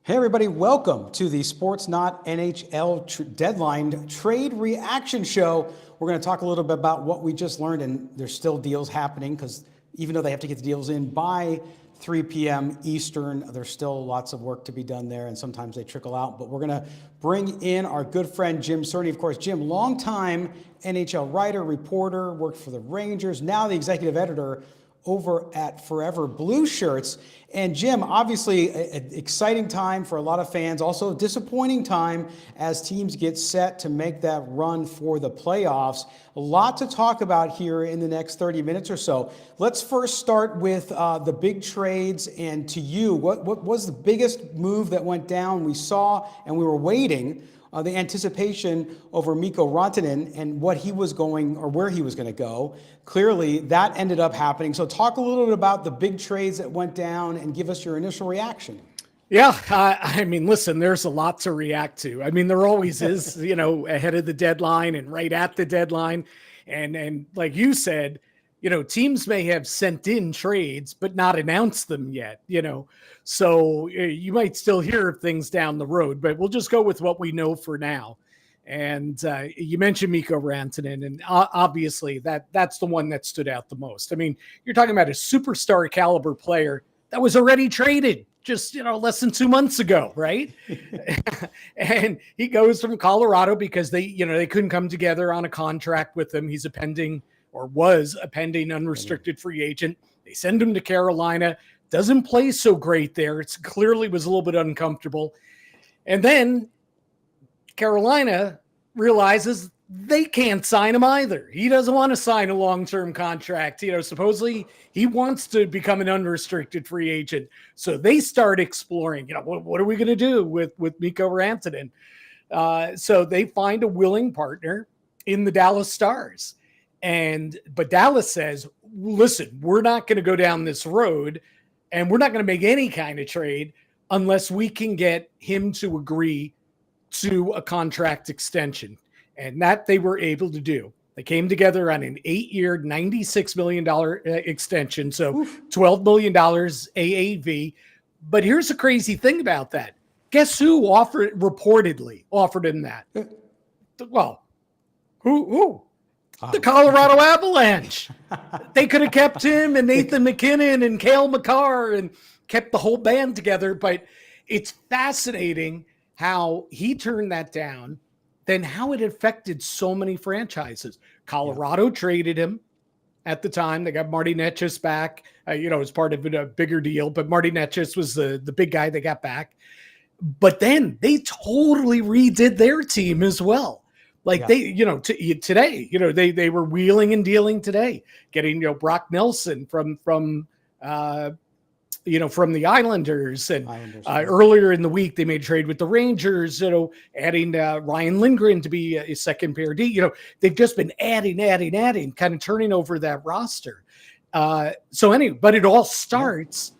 Hey everybody, welcome to the Sports Not NHL Deadline Trade Reaction Show. We're going to talk a little bit about what we just learned, and there's still deals happening because even though they have to get the deals in by 3 p.m. Eastern, there's still lots of work to be done there, and sometimes they trickle out. But we're going to bring in our good friend Jim Cerny. Of course, Jim, longtime NHL writer, reporter, worked for the Rangers, now the executive editor over at Forever Blue Shirts. And Jim, obviously an exciting time for a lot of fans, also a disappointing time as teams get set to make that run for the playoffs. A lot to talk about here in the next 30 minutes or so. Let's first start with the big trades, and to you, what was the biggest move that went down we saw and we were waiting? The anticipation over Mikko Rantanen and what he was going, or where he was going to go. Clearly, that ended up happening. So talk a little bit about the big trades that went down and give us your initial reaction. Yeah, I mean, listen, there's a lot to react to. I mean, there always is, ahead of the deadline and right at the deadline. And like you said, teams may have sent in trades, but not announced them yet, So you might still hear things down the road, but we'll just go with what we know for now. And you mentioned Mikko Rantanen, and obviously that's the one that stood out the most. I mean, you're talking about a superstar caliber player that was already traded just, less than 2 months ago, right? And he goes from Colorado because they couldn't come together on a contract with him. He's was a pending unrestricted free agent. They send him to Carolina. Doesn't play so great there. It's clearly was a little bit uncomfortable. And then Carolina realizes they can't sign him either. He doesn't want to sign a long-term contract. Supposedly he wants to become an unrestricted free agent. So they start exploring, what are we going to do with Mikko Rantanen? So they find a willing partner in the Dallas Stars. But Dallas says, listen, we're not going to go down this road, and we're not going to make any kind of trade unless we can get him to agree to a contract extension. And that they were able to do. They came together on an 8-year, $96 million extension. So Oof. $12 million AAV. But here's the crazy thing about that. Guess who reportedly offered him that? Well, who? The Colorado Avalanche. They could have kept him and Nathan McKinnon and Cale Makar and kept the whole band together. But it's fascinating how he turned that down, then how it affected so many franchises. Colorado traded him at the time. They got Marty Netschus back, as part of a bigger deal. But Marty Netschus was the big guy they got back. But then they totally redid their team as well. Today, they were wheeling and dealing today, getting, Brock Nelson from the Islanders. And earlier in the week, they made a trade with the Rangers, adding Ryan Lindgren to be a second pair D. They've just been adding, kind of turning over that roster. But it all starts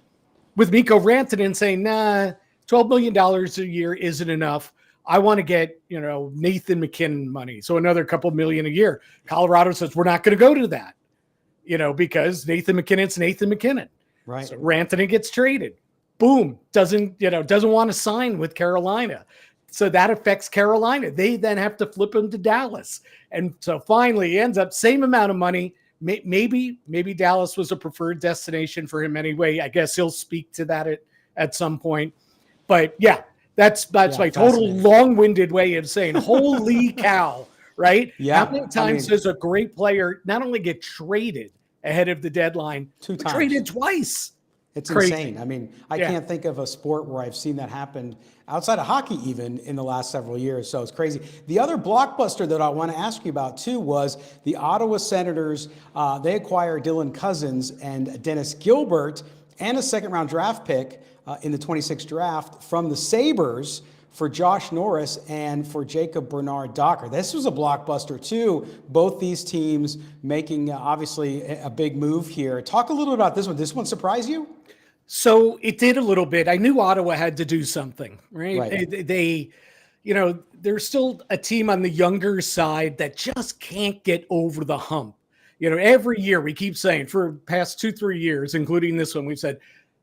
with Mikko Rantanen saying, nah, $12 million a year isn't enough. I want to get, Nathan McKinnon money. So another couple million a year. Colorado says, we're not going to go to that, because Nathan McKinnon's Nathan McKinnon. Right. So Rantanen gets traded. Boom. Doesn't want to sign with Carolina. So that affects Carolina. They then have to flip him to Dallas. And so finally he ends up same amount of money. Maybe Dallas was a preferred destination for him anyway. I guess he'll speak to that at some point. But yeah, that's my total long-winded way of saying, holy cow, right? Yeah. How many times does a great player not only get traded ahead of the deadline, 2 times. Traded twice? It's crazy. Insane. I mean, I can't think of a sport where I've seen that happen outside of hockey even in the last several years. So it's crazy. The other blockbuster that I want to ask you about too was the Ottawa Senators. They acquired Dylan Cousins and Dennis Gilbert and a second-round draft pick in the 26th draft from the Sabres for Josh Norris and for Jacob Bernard Docker. This was a blockbuster too. Both these teams making obviously a big move here. Talk a little about this one. This one surprise you? So it did a little bit. I knew Ottawa had to do something, right? They they're still a team on the younger side that just can't get over the hump. Every year we keep saying for past 2-3 years, including this one, we've said,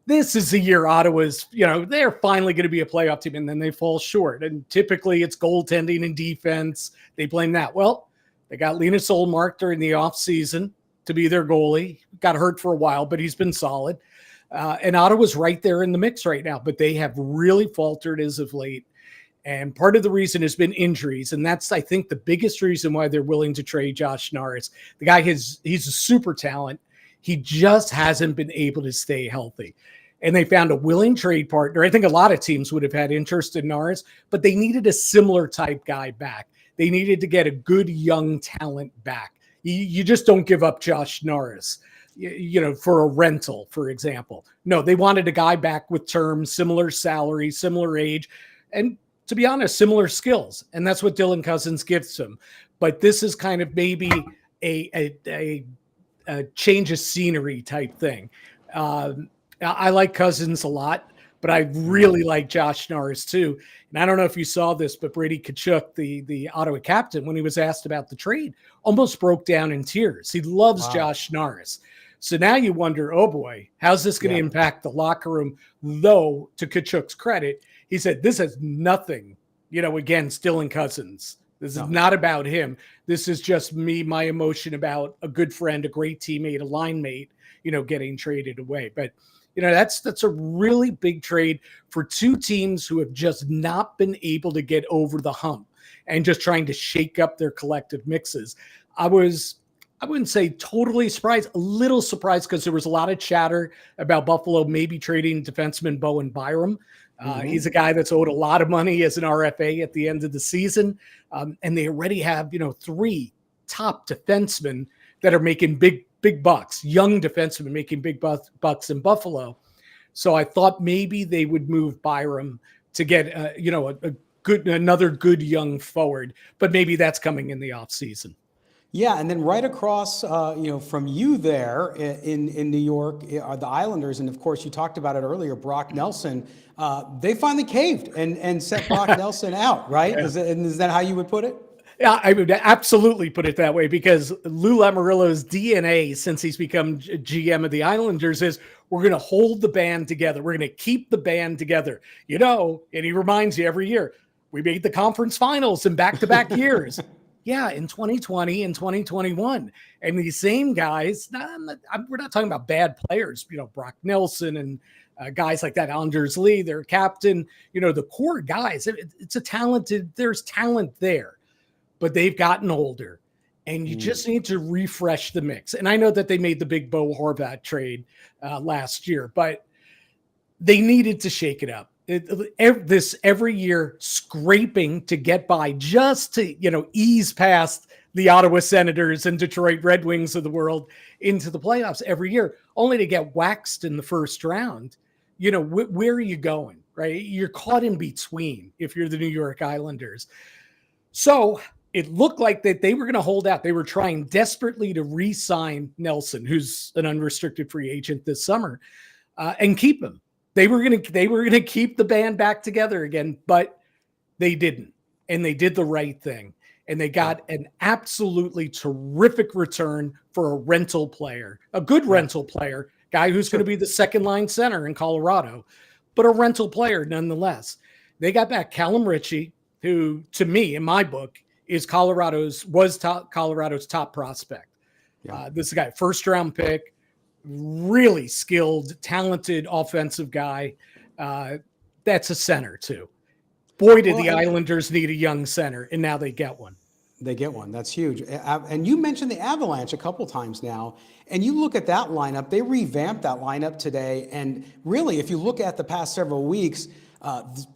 this is the year Ottawa's, they're finally going to be a playoff team, and then they fall short. And typically it's goaltending and defense. They blame that. Well, they got Linus Ullmark during the offseason to be their goalie. Got hurt for a while, but he's been solid. And Ottawa's right there in the mix right now, but they have really faltered as of late. And part of the reason has been injuries. And that's, I think, the biggest reason why they're willing to trade Josh Norris. The guy, he's a super talent. He just hasn't been able to stay healthy. And they found a willing trade partner. I think a lot of teams would have had interest in Norris, but they needed a similar type guy back. They needed to get a good young talent back. You just don't give up Josh Norris, for a rental, for example. No, they wanted a guy back with terms, similar salary, similar age, and to be honest, similar skills. And that's what Dylan Cousins gives him. But this is kind of maybe a change of scenery type thing. I like Cousins a lot, but I really like Josh Norris too. And I don't know if you saw this, but Brady Tkachuk, the Ottawa captain, when he was asked about the trade, almost broke down in tears. He loves Josh Norris. So now you wonder, oh boy, how's this going to impact the locker room? Though, to Tkachuk's credit, he said, this has nothing, against Dylan Cousins. This is not about him. This is just me, my emotion about a good friend, a great teammate, a line mate, getting traded away. But, that's a really big trade for two teams who have just not been able to get over the hump and just trying to shake up their collective mixes. I wouldn't say totally surprised, a little surprised because there was a lot of chatter about Buffalo maybe trading defenseman Bowen Byram. He's a guy that's owed a lot of money as an RFA at the end of the season. And they already have, 3 top defensemen that are making big bucks, young defensemen making big bucks in Buffalo. So I thought maybe they would move Byram to get, another good young forward, but maybe that's coming in the offseason. Yeah, and then right across, from you there in New York are the Islanders, and of course you talked about it earlier, Brock Nelson. They finally caved and sent Brock Nelson out, right? Yeah. Is that how you would put it? Yeah, I would absolutely put it that way, because Lou Lamoriello's DNA since he's become GM of the Islanders is we're going to hold the band together. We're going to keep the band together. And he reminds you every year, we made the conference finals in back-to-back years. Yeah, in 2020 and 2021. And these same guys, we're not talking about bad players, Brock Nelson and guys like that, Anders Lee, their captain, the core guys. There's talent there, but they've gotten older. And you just need to refresh the mix. And I know that they made the big Bo Horvat trade last year, but they needed to shake it up. Every year scraping to get by just to, ease past the Ottawa Senators and Detroit Red Wings of the world into the playoffs every year, only to get waxed in the first round. Where are you going, right? You're caught in between if you're the New York Islanders. So it looked like that they were going to hold out. They were trying desperately to re-sign Nelson, who's an unrestricted free agent this summer, and keep him. They were going to keep the band back together again, but they didn't. And they did the right thing. And they got an absolutely terrific return for a rental player, a good rental player, guy who's going to be the second line center in Colorado, but a rental player nonetheless. They got back Callum Ritchie, who to me, in my book, is Colorado's top prospect. Yeah. This is a guy, first round pick, really skilled, talented offensive guy. That's a center too. Boy, did the Islanders need a young center, and now they get one. They get one. That's huge. And you mentioned the Avalanche a couple times now, and you look at that lineup. They revamped that lineup today, and really, if you look at the past several weeks,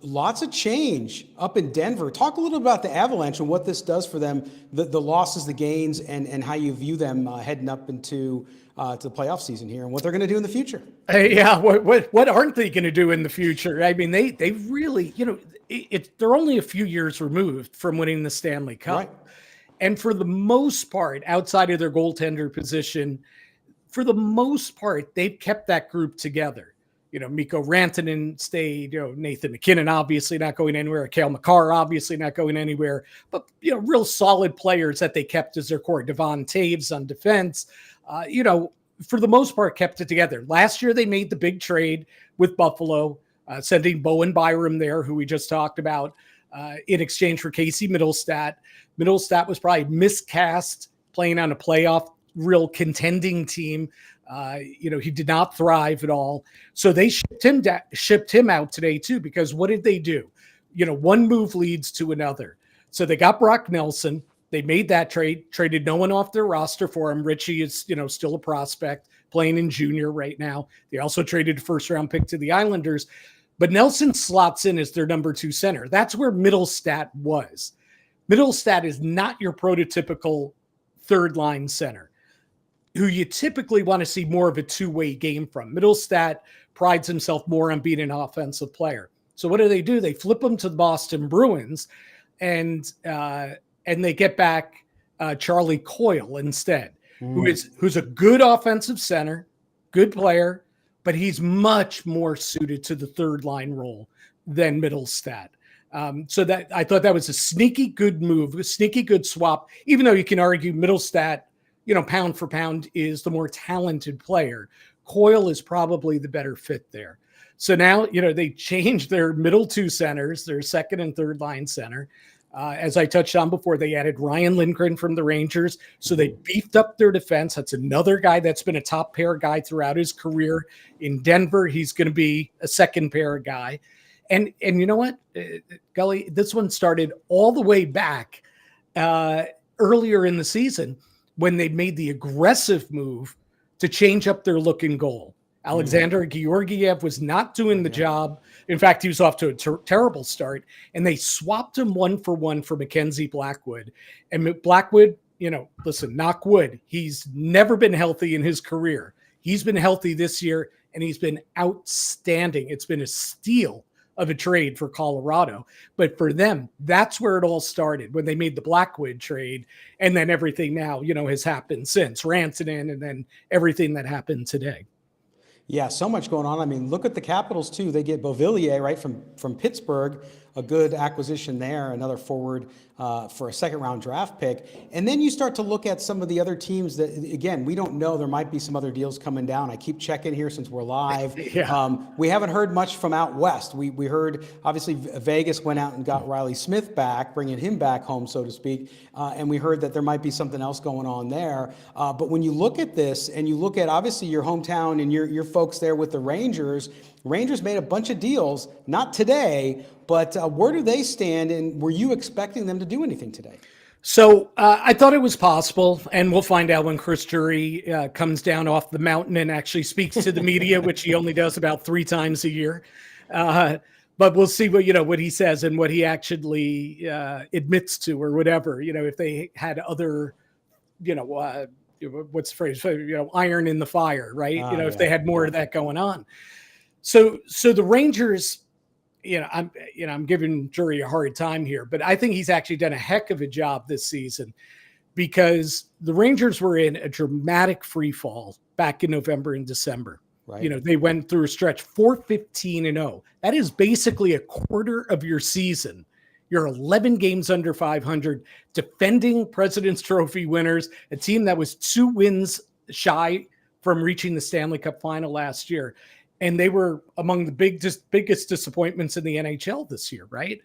lots of change up in Denver. Talk a little about the Avalanche and what this does for them, the losses, the gains, and how you view them heading up into to the playoff season here and what they're going to do in the future. Yeah, what aren't they going to do in the future? I mean, they really, they're only a few years removed from winning the Stanley Cup. Right. And for the most part, outside of their goaltender position, for the most part, they've kept that group together. Mikko Rantanen stayed, Nathan McKinnon obviously not going anywhere, Cale Makar obviously not going anywhere, but, real solid players that they kept as their core. Devon Taves on defense, for the most part, kept it together. Last year, they made the big trade with Buffalo, sending Bowen Byram there, who we just talked about, in exchange for Casey Middlestat. Middlestat was probably miscast playing on a playoff, real contending team. He did not thrive at all. So they shipped him out today too, because what did they do? One move leads to another. So they got Brock Nelson. They made that trade, traded no one off their roster for him. Richie is, still a prospect playing in junior right now. They also traded a first-round pick to the Islanders. But Nelson slots in as their number 2 center. That's where Middlestat was. Middlestat is not your prototypical third-line center, who you typically want to see more of a two-way game from. Middlestat prides himself more on being an offensive player. So what do? They flip him to the Boston Bruins, and they get back Charlie Coyle instead, who's a good offensive center, good player, but he's much more suited to the third line role than Middlestat. So that I thought that was a sneaky good move, a sneaky good swap, even though you can argue Middlestat, pound for pound is the more talented player. Coyle is probably the better fit there. So now, they changed their middle 2 centers, their second and third line center. As I touched on before, they added Ryan Lindgren from the Rangers. So they beefed up their defense. That's another guy that's been a top pair guy throughout his career in Denver. He's going to be a second pair guy. And you know what, Gully, this one started all the way back earlier in the season when they made the aggressive move to change up their look and goal. Alexander Georgiev was not doing the job. In fact, he was off to a terrible start, and they swapped him 1-for-1 for Mackenzie Blackwood. And Blackwood, listen, knock wood, he's never been healthy in his career. He's been healthy this year, and he's been outstanding. It's been a steal of a trade for Colorado. But for them, that's where it all started, when they made the Blackwood trade, and then everything now, has happened since. Rantanen, and then everything that happened today. Yeah, so much going on. I mean, look at the Capitals too. They get Beauvillier, right, from Pittsburgh, a good acquisition there, another forward for a second-round draft pick. And then you start to look at some of the other teams that, again, we don't know. There might be some other deals coming down. I keep checking here since we're live. We haven't heard much from out west. We heard, obviously, Vegas went out and got Riley Smith back, bringing him back home, so to speak. And we heard that there might be something else going on there. But when you look at this, and you look at, obviously, your hometown and your folks there with the Rangers made a bunch of deals, not today, but where do they stand, and were you expecting them to do anything today? So I thought it was possible, and we'll find out when Chris Drury comes down off the mountain and actually speaks to the media, which he only does about 3 times a year. But we'll see what he says and what he actually admits to, or whatever. If they had other, what's the phrase? Iron in the fire, right? If they had more of that going on. So the Rangers, I'm giving Drury a hard time here, but I think he's actually done a heck of a job this season, because the Rangers were in a dramatic free fall back in November and December. Right. They went through a stretch 4-15-0. That is basically a quarter of your season. You're 11 games under 500, defending President's Trophy winners, a team that was 2 wins shy from reaching the Stanley Cup final last year. And they were among the biggest disappointments in the NHL this year, right?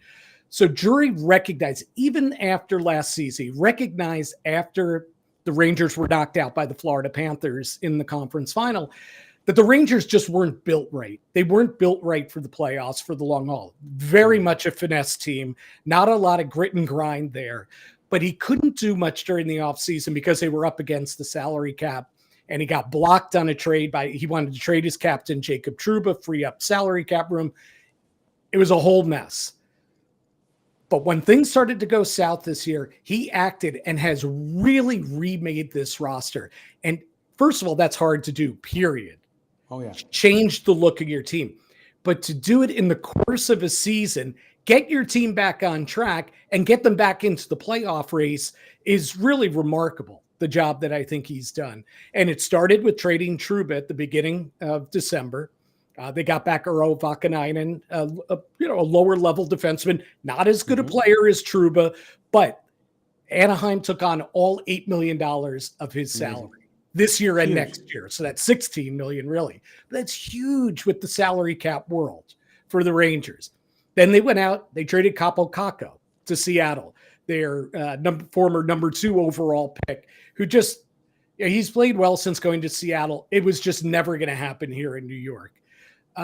So Drury recognized, even after last season, recognized after the Rangers were knocked out by the Florida Panthers in the conference final, that the Rangers just weren't built right. They weren't built right for the playoffs, for the long haul. Very much a finesse team, not a lot of grit and grind there. But he couldn't do much during the offseason because they were up against the salary cap. And he got blocked on a trade he wanted to trade his captain, Jacob Trouba, free up salary cap room. It was a whole mess. But when things started to go south this year, he acted and has really remade this roster. And first of all, that's hard to do, period. Oh, yeah. Change the look of your team. But to do it in the course of a season, get your team back on track and get them back into the playoff race is really remarkable, the job that I think he's done. And it started with trading Trouba at the beginning of December. They got back Urho Vakanainen, a lower level defenseman, not as good a player as Trouba, but Anaheim took on all $8 million of his salary. this year and Huge. next year. So that's 16 million really. But that's huge with the salary cap world for the Rangers. Then they went out, they traded Capo Caco to Seattle, their former number 2 overall pick, who just, he's played well since going to Seattle. It was just never going to happen here in New York.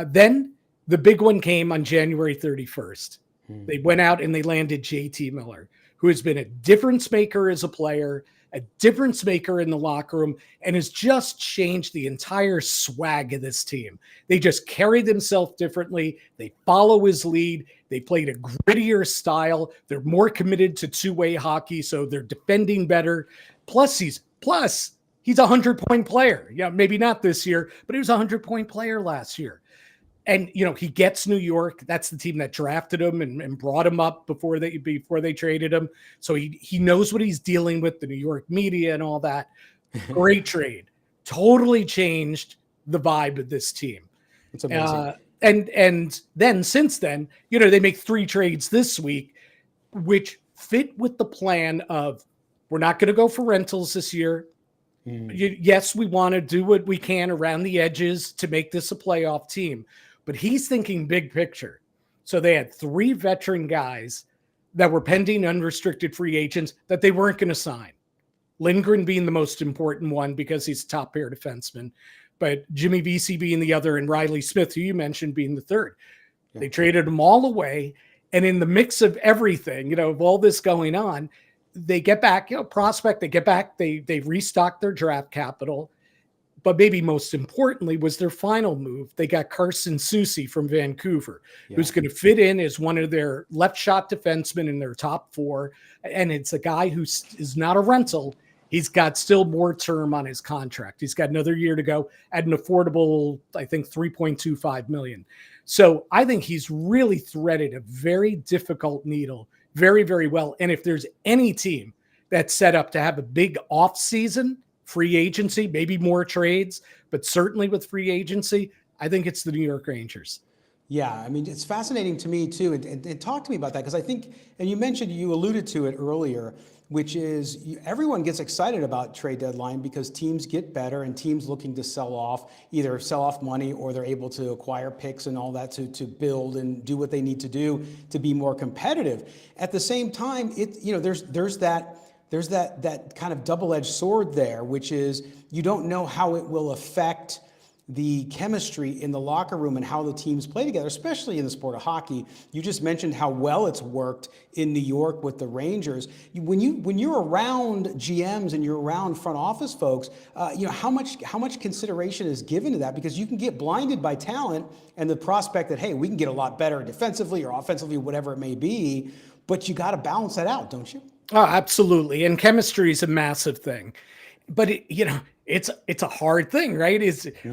Then the big one came on January 31st. They went out and they landed JT Miller, who has been a difference maker as a player, a difference maker in the locker room, and has just changed the entire swag of this team. They just carry themselves differently. They follow his lead. They played a grittier style. They're more committed to two-way hockey, so they're defending better. Plus he's a 100-point player. Yeah, maybe not this year, but he was a 100-point player last year. And, he gets New York. That's the team that drafted him and brought him up before they traded him. So he knows what he's dealing with, the New York media and all that. Great trade. Totally changed the vibe of this team. It's amazing. And then since then, they make 3 trades this week, which fit with the plan of, we're not going to go for rentals this year. Yes, we want to do what we can around the edges to make this a playoff team. But he's thinking big picture. So they had 3 veteran guys that were pending unrestricted free agents that they weren't going to sign. Lindgren being the most important one because he's a top pair defenseman, but Jimmy Vesey being the other, and Riley Smith, who you mentioned, being the third. Yeah. They traded them all away. And in the mix of everything, of all this going on, they get back, prospect, they get back, they restocked their draft capital. But maybe most importantly was their final move. They got Carson Soucy from Vancouver, who's going to fit in as one of their left shot defensemen in their top 4. And it's a guy who is not a rental. He's got still more term on his contract. He's got another year to go at an affordable, I think, $3.25 million. So I think he's really threaded a very difficult needle very, very well. And if there's any team that's set up to have a big offseason, free agency, maybe more trades, but certainly with free agency, I think it's the New York Rangers. Yeah, I mean, it's fascinating to me too. And talk to me about that, because I think, and you alluded to it earlier, which is everyone gets excited about trade deadline because teams get better and teams looking to either sell off money, or they're able to acquire picks and all that to build and do what they need to do to be more competitive. At the same time, there's that kind of double-edged sword there, which is you don't know how it will affect the chemistry in the locker room and how the teams play together, especially in the sport of hockey. You just mentioned how well it's worked in New York with the Rangers. When you're around GMs and you're around front office folks, how much consideration is given to that? Because you can get blinded by talent and the prospect that, hey, we can get a lot better defensively or offensively, whatever it may be, but you got to balance that out, don't you? Oh, absolutely. And chemistry is a massive thing, but it's a hard thing, right?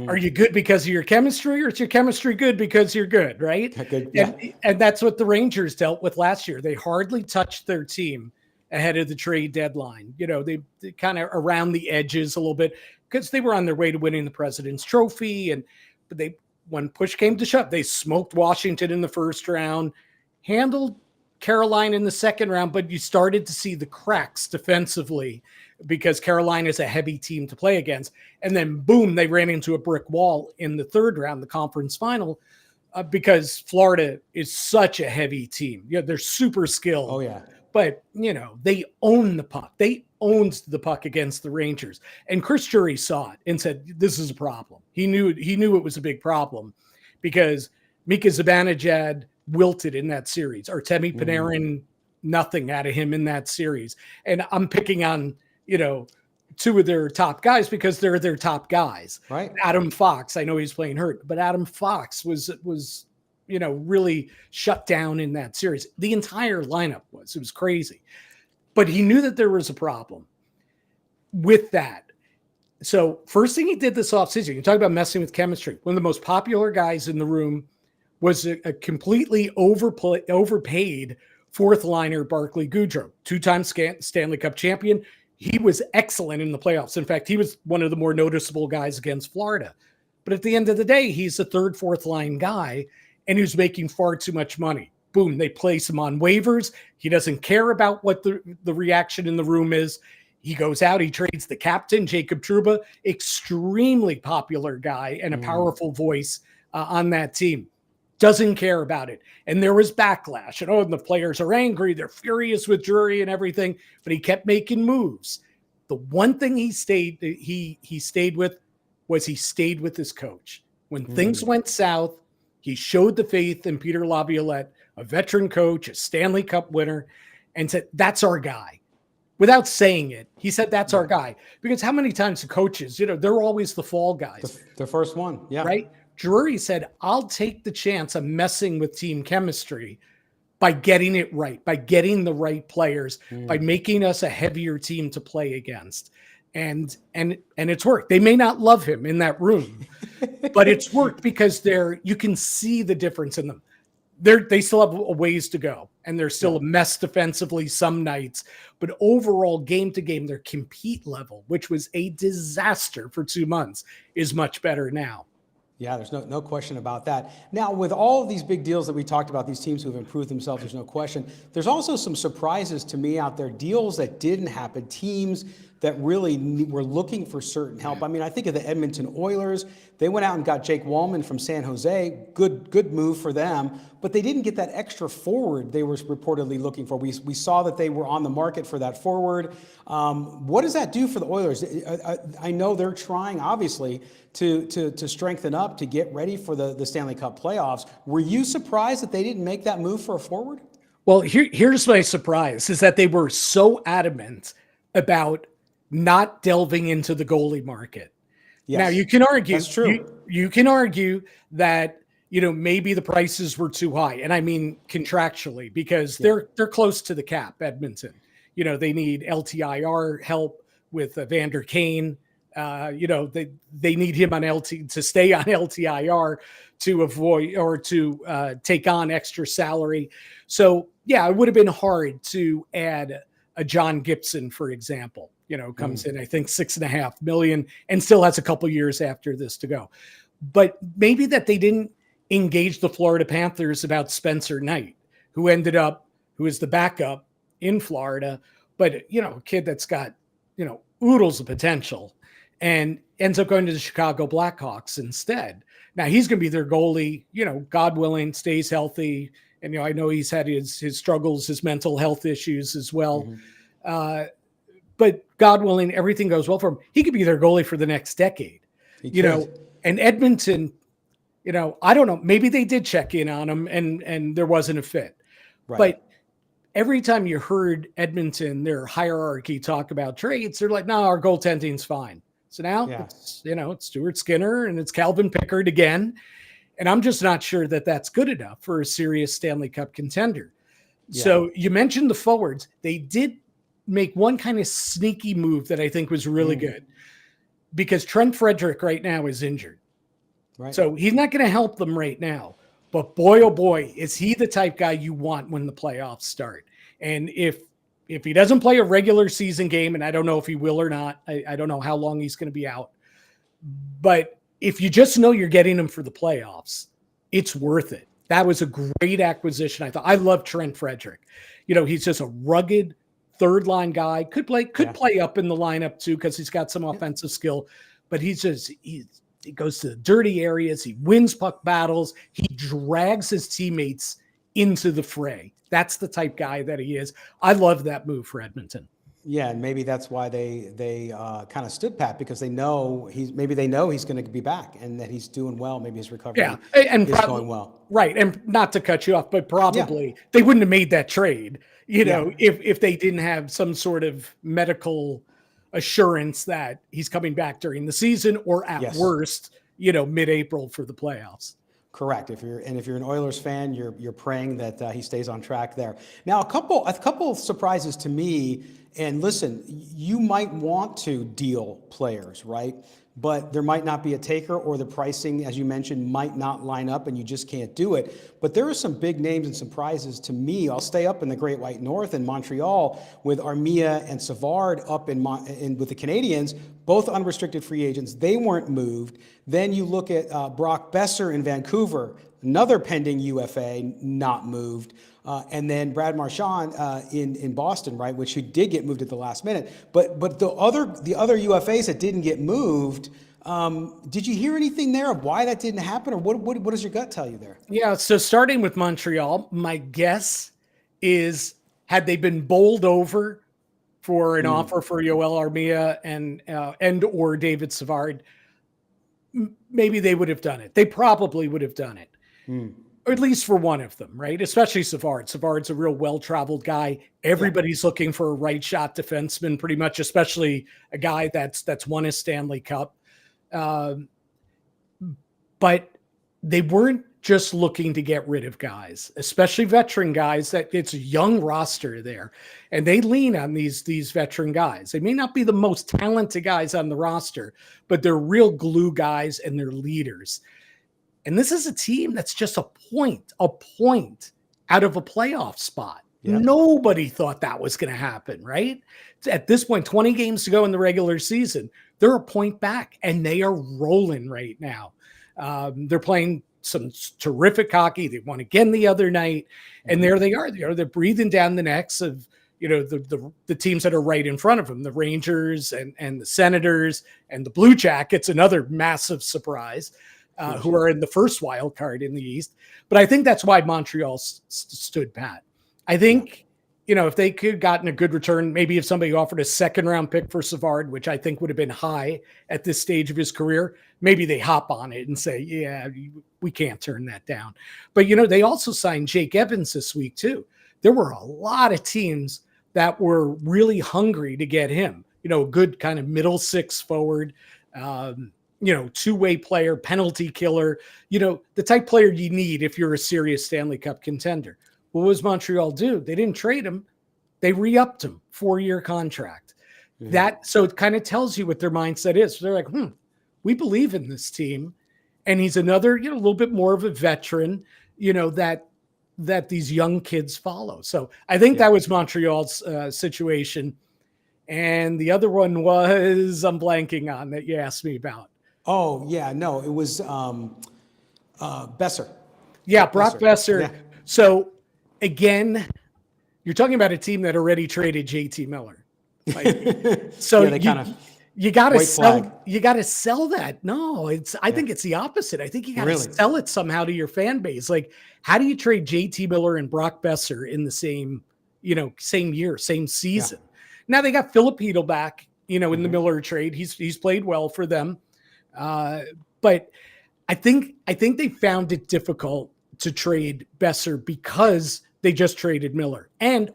Are you good because of your chemistry, or is your chemistry good because you're good, right? Good, yeah. And that's what the Rangers dealt with last year. They hardly touched their team ahead of the trade deadline. They kind of around the edges a little bit because they were on their way to winning the President's Trophy. But when push came to shove, they smoked Washington in the first round, handled Carolina in the second round, but you started to see the cracks defensively because Carolina is a heavy team to play against. And then boom, they ran into a brick wall in the third round, the conference final, because Florida is such a heavy team. They're super skilled. Oh yeah. But they own the puck. They owned the puck against the Rangers. And Chris Jury saw it and said, this is a problem. He knew it was a big problem because Mika Zibanejad wilted in that series. Artemi Panarin, nothing out of him in that series. And I'm picking on, 2 of their top guys because they're their top guys. Right. Adam Fox, I know he's playing hurt, but Adam Fox was really shut down in that series. The entire lineup it was crazy. But he knew that there was a problem with that. So first thing he did this offseason, you talk about messing with chemistry. One of the most popular guys in the room was a completely overpaid fourth liner, Barclay Goodrow, 2-time Stanley Cup champion. He was excellent in the playoffs. In fact, he was one of the more noticeable guys against Florida. But at the end of the day, he's a third, fourth line guy, and he's making far too much money. Boom, they place him on waivers. He doesn't care about what the reaction in the room is. He goes out, he trades the captain, Jacob Trouba, extremely popular guy and a powerful voice on that team. Doesn't care about it. And there was backlash. And the players are angry. They're furious with Drury and everything. But he kept making moves. The one thing he stayed with was he stayed with his coach. When things went south, he showed the faith in Peter Laviolette, a veteran coach, a Stanley Cup winner, and said, that's our guy. Without saying it, he said, that's our guy. Because how many times the coaches, they're always the fall guys. The first one, yeah. Right? Drury said, I'll take the chance of messing with team chemistry by getting it right, by getting the right players, by making us a heavier team to play against. And it's worked. They may not love him in that room, but it's worked because you can see the difference in them. They still have a ways to go, and they're still a mess defensively some nights, but overall game to game, their compete level, which was a disaster for 2 months, is much better now. Yeah, there's no question about that. Now, with all of these big deals that we talked about, these teams who have improved themselves, there's no question. There's also some surprises to me out there, deals that didn't happen, teams that really were looking for certain help. I mean, I think of the Edmonton Oilers. They went out and got Jake Wallman from San Jose. Good move for them, but they didn't get that extra forward they were reportedly looking for. We saw that they were on the market for that forward. What does that do for the Oilers? I know they're trying, obviously, to strengthen up, to get ready for the Stanley Cup playoffs. Were you surprised that they didn't make that move for a forward? Well, here's my surprise, is that they were so adamant about not delving into the goalie market. Yes. Now, you can argue, that's true. You can argue that, maybe the prices were too high. And I mean, contractually, because they're close to the cap, Edmonton. They need LTIR help with Vander Kane. They need him on to stay on LTIR to avoid or to take on extra salary. So yeah, it would have been hard to add a John Gibson, for example, comes in, I think, $6.5 million and still has a couple years after this to go. But maybe that they didn't engage the Florida Panthers about Spencer Knight, who is the backup in Florida, but a kid that's got, oodles of potential, and ends up going to the Chicago Blackhawks instead. Now he's going to be their goalie, God willing, stays healthy. And, I know he's had his struggles, his mental health issues as well. But God willing, everything goes well for him. He could be their goalie for the next decade, and Edmonton, I don't know, maybe they did check in on him and there wasn't a fit, but every time you heard Edmonton, their hierarchy talk about trades, they're like, no, our goaltending's fine. So now it's Stuart Skinner and it's Calvin Pickard again. And I'm just not sure that that's good enough for a serious Stanley Cup contender. So you mentioned the forwards. They did make one kind of sneaky move that I think was really good, because Trent Frederick right now is injured. So he's not going to help them right now. But boy, oh boy, is he the type guy you want when the playoffs start. And if he doesn't play a regular season game, and I don't know if he will or not, I don't know how long he's going to be out. But if you just know you're getting him for the playoffs, it's worth it. That was a great acquisition. I love Trent Frederick. He's just a rugged third line guy. Could play up in the lineup too, because he's got some offensive skill. But he goes to the dirty areas. He wins puck battles. He drags his teammates into the fray. That's the type guy that he is. I love that move for Edmonton. Yeah, and maybe that's why they kind of stood pat, because they know he's going to be back and that he's doing well. Maybe his recovery is going well. Right, and not to cut you off, but probably they wouldn't have made that trade, if they didn't have some sort of medical assurance that he's coming back during the season, or at worst, mid-April for the playoffs. Correct. If you're an Oilers fan, you're praying that he stays on track there. Now, a couple of surprises to me. And listen, you might want to deal players, right? But there might not be a taker, or the pricing, as you mentioned, might not line up and you just can't do it. But there are some big names and surprises to me. I'll stay up in the Great White North in Montreal with Armia and Savard up with the Canadiens, both unrestricted free agents. They weren't moved. Then you look at Brock Besser in Vancouver, another pending UFA, not moved. and then Brad Marchand in Boston, right, which he did get moved at the last minute. But the other UFAs that didn't get moved, did you hear anything there of why that didn't happen, or what does your gut tell you there? Yeah, so starting with Montreal, my guess is had they been bowled over for an offer for Yoel Armia and or David Savard, maybe they would have done it. They probably would have done it. Or at least for one of them, right? Especially Savard. Savard's a real well-traveled guy. Everybody's looking for a right shot defenseman, pretty much, especially a guy that's won a Stanley Cup. But they weren't just looking to get rid of guys, especially veteran guys. That it's a young roster there, and they lean on these veteran guys. They may not be the most talented guys on the roster, but they're real glue guys and they're leaders. And this is a team that's just a point out of a playoff spot. Yeah. Nobody thought that was going to happen, right? At this point, 20 games to go in the regular season, they're a point back, and they are rolling right now. They're playing some terrific hockey. They won again the other night, and there they are. They're breathing down the necks of the teams that are right in front of them, the Rangers and the Senators and the Blue Jackets, another massive surprise. Who are in the first wild card in the East. But I think that's why Montreal stood pat. I think, if they could have gotten a good return, maybe if somebody offered a second round pick for Savard, which I think would have been high at this stage of his career, maybe they hop on it and say, yeah, we can't turn that down. But, they also signed Jake Evans this week too. There were a lot of teams that were really hungry to get him, a good kind of middle six forward, two-way player, penalty killer, the type player you need if you're a serious Stanley Cup contender. What was Montreal do? They didn't trade him. They re-upped him, 4-year contract. So it kind of tells you what their mindset is. They're like, we believe in this team. And he's another, a little bit more of a veteran, that these young kids follow. So I think that was Montreal's situation. And the other one was, I'm blanking on that you asked me about. Oh, yeah, no, it was Besser. Yeah, Brock Besser. Yeah. So, again, you're talking about a team that already traded JT Miller. So you got to sell. You got to sell that. No, I think it's the opposite. I think you got to sell it somehow to your fan base. Like, how do you trade JT Miller and Brock Besser in the same year, same season? Yeah. Now they got Philip Hedl back, in the Miller trade. He's played well for them. But I think they found it difficult to trade Besser because they just traded Miller. And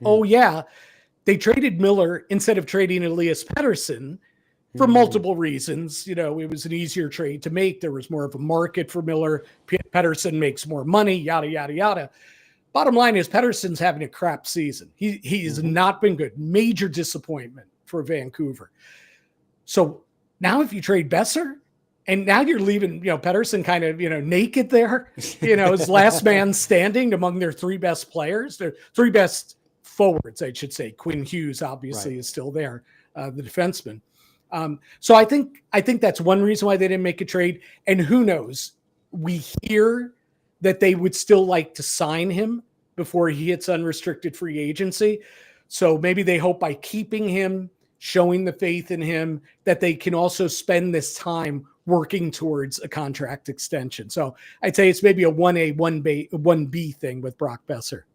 they traded Miller instead of trading Elias Pettersson for multiple reasons. It was an easier trade to make. There was more of a market for Miller. Pettersson makes more money, yada, yada, yada. Bottom line is Pettersson's having a crap season. He's not been good. Major disappointment for Vancouver. So now if you trade Besser, and now you're leaving, Pettersson kind of, naked there, as last man standing among their three best players, their three best forwards, I should say. Quinn Hughes obviously is still there, the defenseman. So I think that's one reason why they didn't make a trade. And who knows? We hear that they would still like to sign him before he hits unrestricted free agency. So maybe they hope by keeping him, showing the faith in him, that they can also spend this time working towards a contract extension. So I'd say it's maybe a 1A, 1B thing with Brock Besser.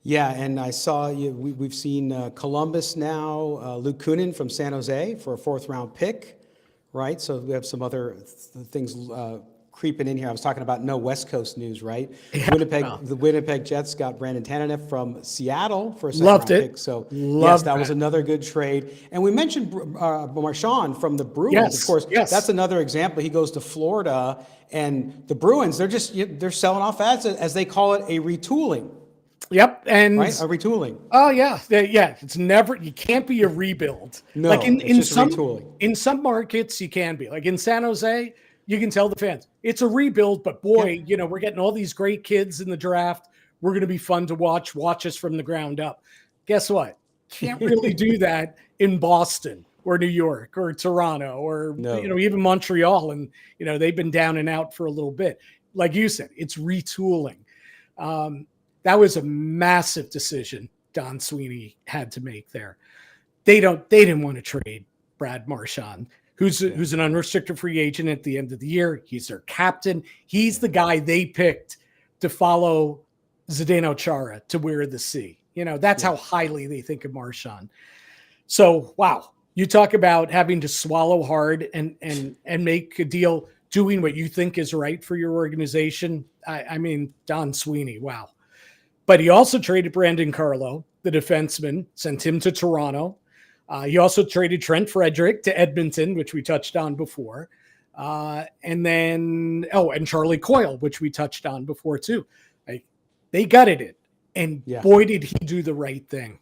Yeah, and I saw we've seen Columbus now, Luke Kunin from San Jose for a 4th-round pick, right? So we have some other things creeping in here. I was talking about no West Coast news, right? Yeah, The Winnipeg Jets got Brandon Tanev from Seattle for a 2nd-round pick. So yes, that was another good trade. And we mentioned Marchand from the Bruins. Yes, of course, that's another example. He goes to Florida, and the Bruins, they're selling off as they call it, a retooling. Yep, and a retooling. Oh yeah. It's never. You can't be a rebuild. No, like in some retooling. In some markets you can be. Like in San Jose, you can tell the fans it's a rebuild. But boy, we're getting all these great kids in the draft. We're going to be fun to watch. Watch us from the ground up. Guess what? Can't really do that in Boston or New York or Toronto or even Montreal. And they've been down and out for a little bit. Like you said, it's retooling. That was a massive decision Don Sweeney had to make there. They didn't want to trade Brad Marchand, who's an unrestricted free agent at the end of the year. He's their captain. He's the guy they picked to follow Zdeno Chara to wear the C. That's how highly they think of Marchand. So, wow, you talk about having to swallow hard and make a deal, doing what you think is right for your organization. I mean, Don Sweeney, wow. But he also traded Brandon Carlo, the defenseman, sent him to Toronto. He also traded Trent Frederick to Edmonton, which we touched on before. And Charlie Coyle, which we touched on before too. They gutted it. And boy, did he do the right thing.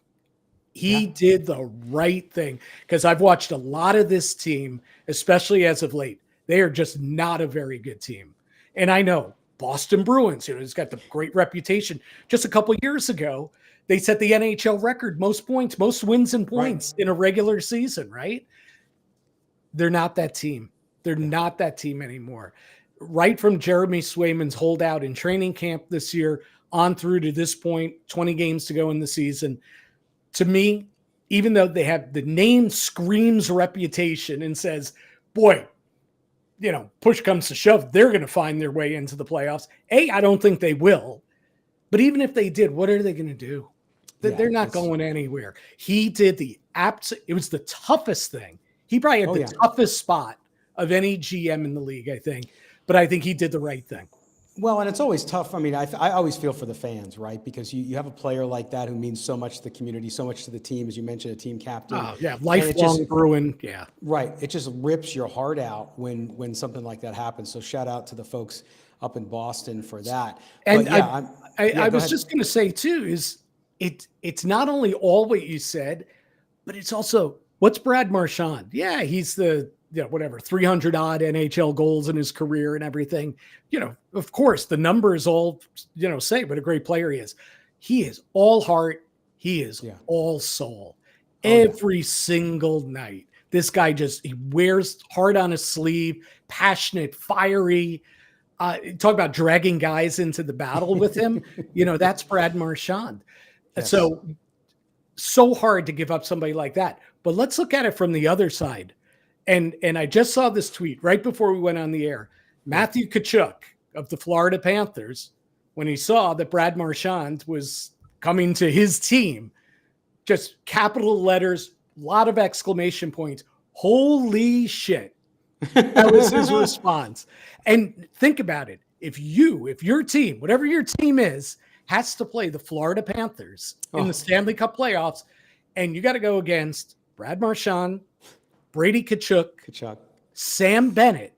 He did the right thing, because I've watched a lot of this team, especially as of late. They are just not a very good team. And I know Boston Bruins, has got the great reputation. Just a couple of years ago, they set the NHL record, most points, most wins and points in a regular season, right? They're not that team. They're not that team anymore. Right from Jeremy Swayman's holdout in training camp this year on through to this point, 20 games to go in the season. To me, even though they have the name screams reputation and says, boy, push comes to shove, they're going to find their way into the playoffs. I don't think they will. But even if they did, what are they going to do? They're not going anywhere. He did it was the toughest thing. He probably had the toughest spot of any GM in the league, I think. But I think he did the right thing. Well, and it's always tough. I mean, I always feel for the fans, right? Because you have a player like that who means so much to the community, so much to the team, as you mentioned, a team captain. Oh, yeah, lifelong Bruin, yeah. Right. It just rips your heart out when something like that happens. So shout out to the folks up in Boston for that. And I was just going to say, too, is it's not only all what you said, but it's also, what's Brad Marchand? Yeah, he's the 300 odd NHL goals in his career and everything. Of course, the numbers all, say what a great player he is. He is all heart. He is all soul. Every single night. This guy he wears heart on his sleeve, passionate, fiery. Talk about dragging guys into the battle with him. That's Brad Marchand. Yes. So hard to give up somebody like that. But let's look at it from the other side. And I just saw this tweet right before we went on the air. Matthew Tkachuk of the Florida Panthers, when he saw that Brad Marchand was coming to his team, just capital letters, a lot of exclamation points. Holy shit. That was his response. And think about it. If your team, whatever your team is, has to play the Florida Panthers in the Stanley Cup playoffs, and you got to go against Brad Marchand, Brady Tkachuk, Sam Bennett.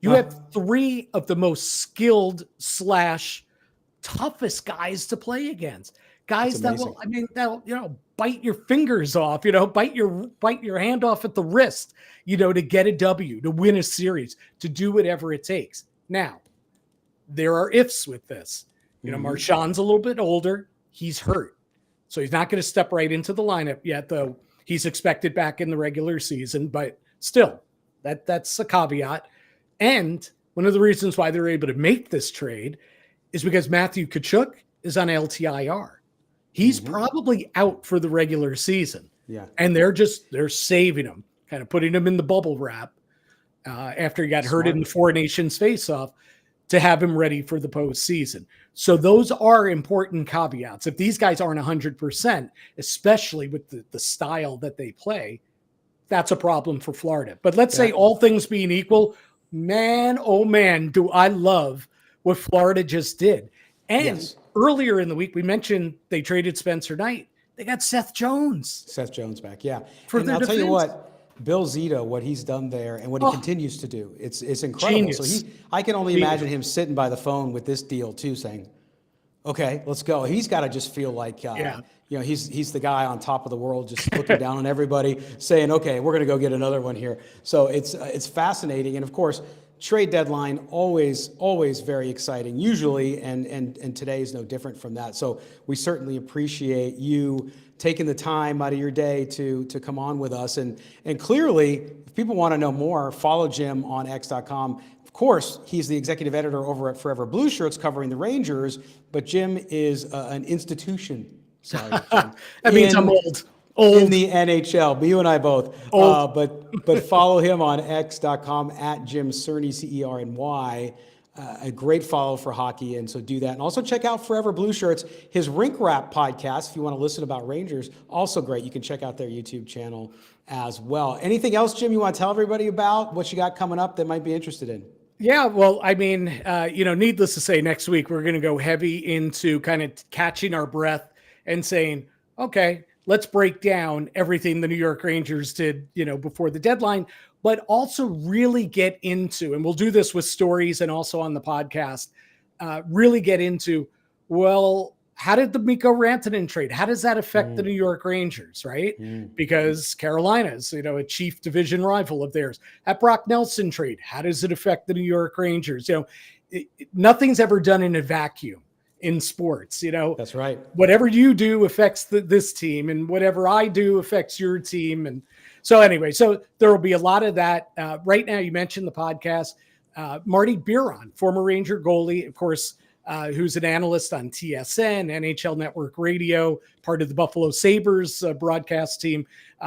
You have three of the most skilled / toughest guys to play against. Guys that'll bite your fingers off, bite your hand off at the wrist, to get a W, to win a series, to do whatever it takes. Now, there are ifs with this. Marchand's a little bit older. He's hurt. So he's not going to step right into the lineup yet, though he's expected back in the regular season. But still, that's a caveat. And one of the reasons why they're able to make this trade is because Matthew Tkachuk is on LTIR. He's probably out for the regular season. Yeah. And they're saving him, kind of putting him in the bubble wrap after he got hurt in the Four Nations face-off to have him ready for the postseason. So those are important caveats. If these guys aren't 100%, especially with the style that they play, that's a problem for Florida. But let's say all things being equal, man, oh man, do I love what Florida just did. And earlier in the week, we mentioned they traded Spencer Knight. They got Seth Jones back, and I'll tell you what, Bill Zito, what he's done there and what he continues to do, it's incredible. Genius. So I can only imagine him sitting by the phone with this deal too, saying, okay, let's go. He's got to just feel like, he's the guy on top of the world, just looking down on everybody, saying, okay, we're going to go get another one here. So it's fascinating. And of course, trade deadline, always very exciting, usually, and today is no different from that. So we certainly appreciate you taking the time out of your day to come on with us. And clearly, if people want to know more, follow Jim on X.com. course, he's the executive editor over at Forever Blue Shirts covering the Rangers, but Jim is an institution. Sorry, Jim. That means I'm old. In the NHL, but you and I both. Old. But follow him on x.com at Jim Cerny, Cerny. A great follow for hockey, and so do that. And also check out Forever Blue Shirts, his Rink Rap podcast, if you want to listen about Rangers. Also great. You can check out their YouTube channel as well. Anything else, Jim, you want to tell everybody about what you got coming up that might be interested in? Yeah, well, I mean, needless to say, next week we're going to go heavy into kind of catching our breath and saying, okay, let's break down everything the New York Rangers did, before the deadline, but also really get into, and we'll do this with stories and also on the podcast, really get into, well, how did the Mikko Rantanen trade? How does that affect the New York Rangers, right? Because Carolina's, a chief division rival of theirs. That Brock Nelson trade, how does it affect the New York Rangers? Nothing's ever done in a vacuum in sports. That's right. Whatever you do affects this team, and whatever I do affects your team. And so anyway, so there will be a lot of that. Right now, you mentioned the podcast. Marty Biron, former Ranger goalie, of course, who's an analyst on TSN, NHL Network Radio, part of the Buffalo Sabres broadcast team.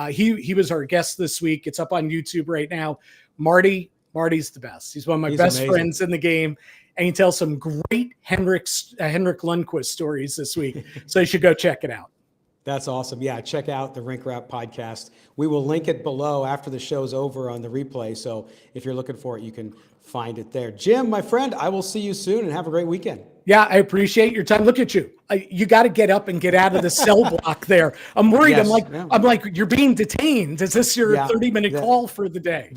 He was our guest this week. It's up on YouTube right now. Marty's the best. He's one of my best amazing friends in the game. And he tells some great Henrik Lundqvist stories this week. So you should go check it out. That's awesome. Yeah, check out the Rink Rap podcast. We will link it below after the show's over on the replay. So if you're looking for it, you can find it there. Jim, my friend, I will see you soon and have a great weekend. Yeah, I appreciate your time. Look at you. You got to get up and get out of the cell block there. I'm worried. Yes, I'm like, you're being detained. Is this your 30-minute call for the day?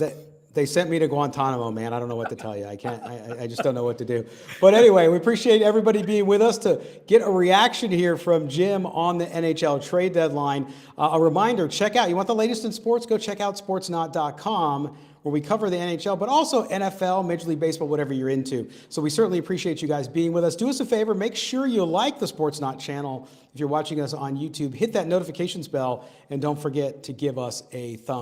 They sent me to Guantanamo, man. I don't know what to tell you. I can't. I just don't know what to do. But anyway, we appreciate everybody being with us to get a reaction here from Jim on the NHL trade deadline. A reminder: you want the latest in sports? Go check out sportsnot.com, where we cover the NHL, but also NFL, Major League Baseball, whatever you're into. So we certainly appreciate you guys being with us. Do us a favor: make sure you like the SportsNot channel. If you're watching us on YouTube, hit that notifications bell, and don't forget to give us a thumbs